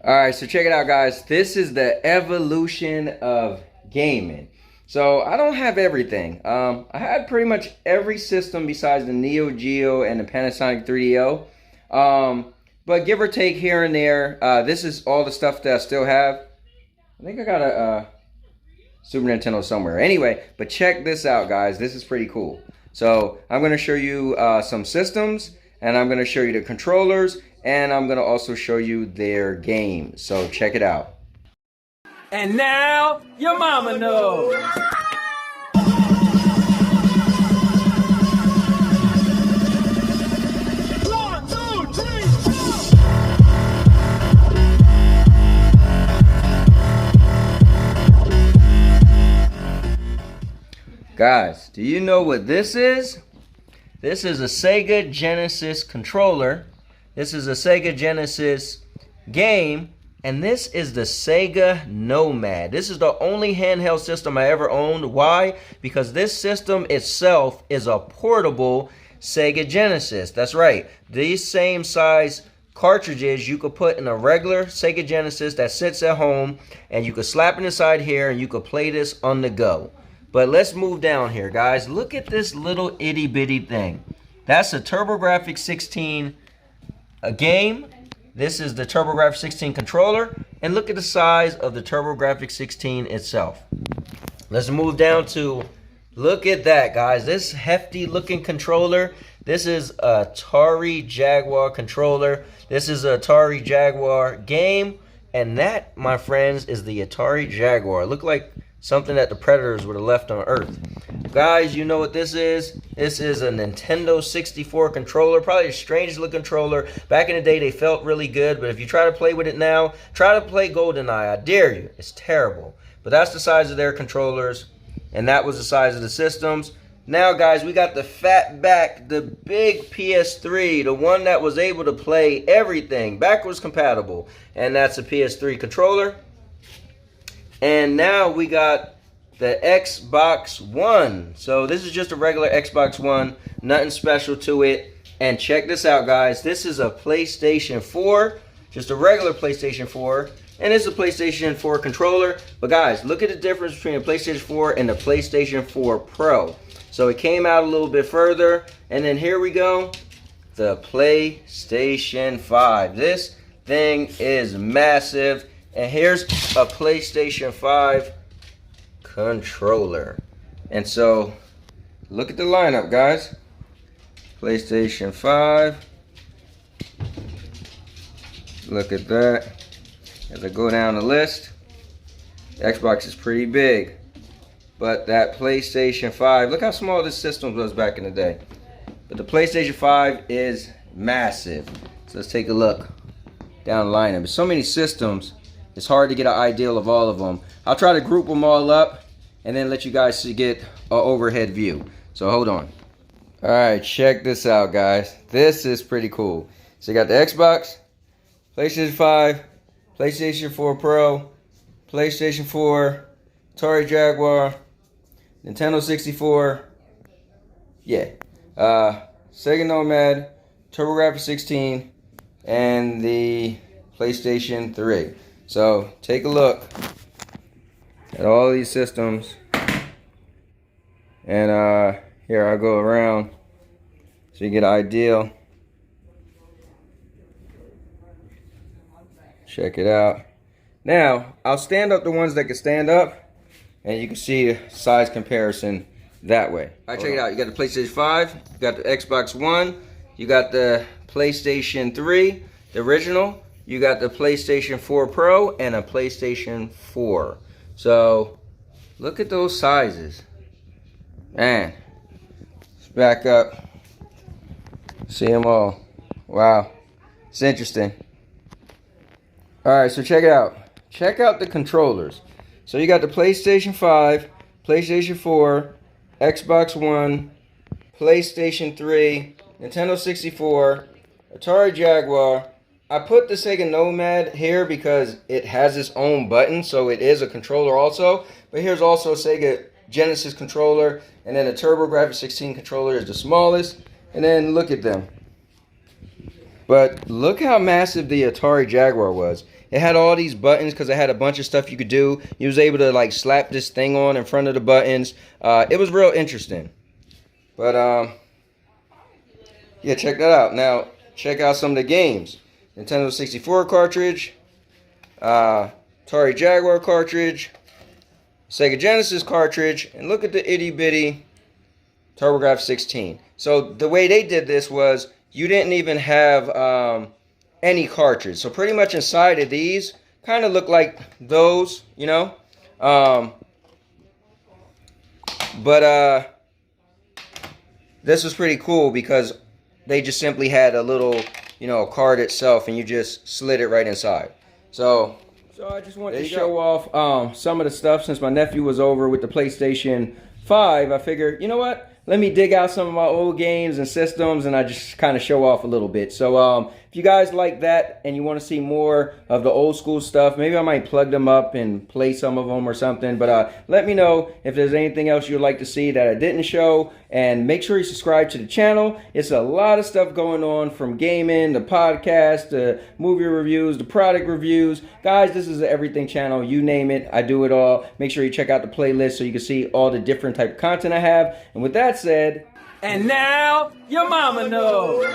All right, so check it out, guys. This is the evolution of gaming. So I don't have everything. I had pretty much every system besides the Neo Geo and the Panasonic 3DO. But give or take here and there, this is all the stuff that I still have. I think I got a Super Nintendo somewhere. Anyway, but check this out, guys. This is pretty cool. So I'm going to show you some systems, and I'm going to show you the controllers, and I'm going to also show you their games. So check it out. And now, your mama knows. Guys, do you know what this is? This is a Sega Genesis controller. This is a Sega Genesis game. And this is the Sega Nomad. This is the only handheld system I ever owned. Why? Because this system itself is a portable Sega Genesis. That's right. These same size cartridges you could put in a regular Sega Genesis that sits at home, and you could slap it inside here and you could play this on the go. But let's move down here, guys. Look at this little itty bitty thing. That's a Turbografx 16 game. This is the Turbografx 16 controller, and look at the size of the Turbografx 16 itself. Let's move down to, look at that, guys. This hefty looking controller. This is a Atari Jaguar controller. This is an Atari Jaguar game, and that, my friends, is the Atari Jaguar. Look like something that the Predators would have left on Earth. Guys, you know what this is? This is a Nintendo 64 controller. Probably the strangest looking controller. Back in the day, they felt really good, but if you try to play with it now, try to play GoldenEye. I dare you. It's terrible. But that's the size of their controllers, and that was the size of the systems. Now, guys, we got the fat back, the big PS3, the one that was able to play everything, backwards compatible, and that's a PS3 controller. And now we got the Xbox One. So this is just a regular Xbox One, nothing special to it. And check this out, guys. This is a PlayStation 4, just a regular PlayStation 4. And it's a PlayStation 4 controller. But guys, look at the difference between the PlayStation 4 and the PlayStation 4 Pro. So it came out a little bit further. And then here we go, the PlayStation 5. This thing is massive. And here's a PlayStation 5 controller. And so, look at the lineup, guys. PlayStation 5. Look at that. As I go down the list, the Xbox is pretty big. But that PlayStation 5, look how small this system was back in the day. But the PlayStation 5 is massive. So let's take a look down the lineup. There's so many systems. It's hard to get an ideal of all of them. I'll try to group them all up and then let you guys get an overhead view. So hold on. All right, check this out, guys. This is pretty cool. So you got the Xbox, PlayStation 5, PlayStation 4 Pro, PlayStation 4, Atari Jaguar, Nintendo 64, yeah, Sega Nomad, Turbografx 16, and the PlayStation 3. So take a look at all these systems, and here I'll go around so you get an idea. Check it out. Now I'll stand up the ones that can stand up, and you can see the size comparison that way. All right, check it out. You got the PlayStation 5, you got the Xbox One, you got the PlayStation 3, the original. You got the PlayStation 4 Pro and a PlayStation 4. So, look at those sizes. Man. Let's back up. See them all. Wow. It's interesting. Alright, so check it out. Check out the controllers. So you got the PlayStation 5, PlayStation 4, Xbox One, PlayStation 3, Nintendo 64, Atari Jaguar. I put the Sega Nomad here because it has its own button, so it is a controller also. But here's also a Sega Genesis controller, and then the Turbografx 16 controller is the smallest. And then look at them. But look how massive the Atari Jaguar was. It had all these buttons because it had a bunch of stuff you could do. You was able to like slap this thing on in front of the buttons. It was real interesting. But yeah, check that out. Now check out some of the games. Nintendo 64 cartridge, Atari Jaguar cartridge, Sega Genesis cartridge, and look at the itty bitty Turbografx 16. So the way they did this was you didn't even have any cartridge. So pretty much inside of these kind of look like those, you know. But this was pretty cool because they just simply had a little, you know, card itself, and you just slid it right inside. So I just wanted to show off some of the stuff. Since my nephew was over with the PlayStation 5, I figured, you know what? Let me dig out some of my old games and systems, and I just kind of show off a little bit. So if you guys like that and you want to see more of the old school stuff, maybe I might plug them up and play some of them or something. But let me know if there's anything else you'd like to see that I didn't show. And make sure you subscribe to the channel. It's a lot of stuff going on, from gaming, the podcast, the movie reviews, the product reviews. Guys, this is an everything channel. You name it, I do it all. Make sure you check out the playlist so you can see all the different type of content I have. And with that said, And now your mama knows.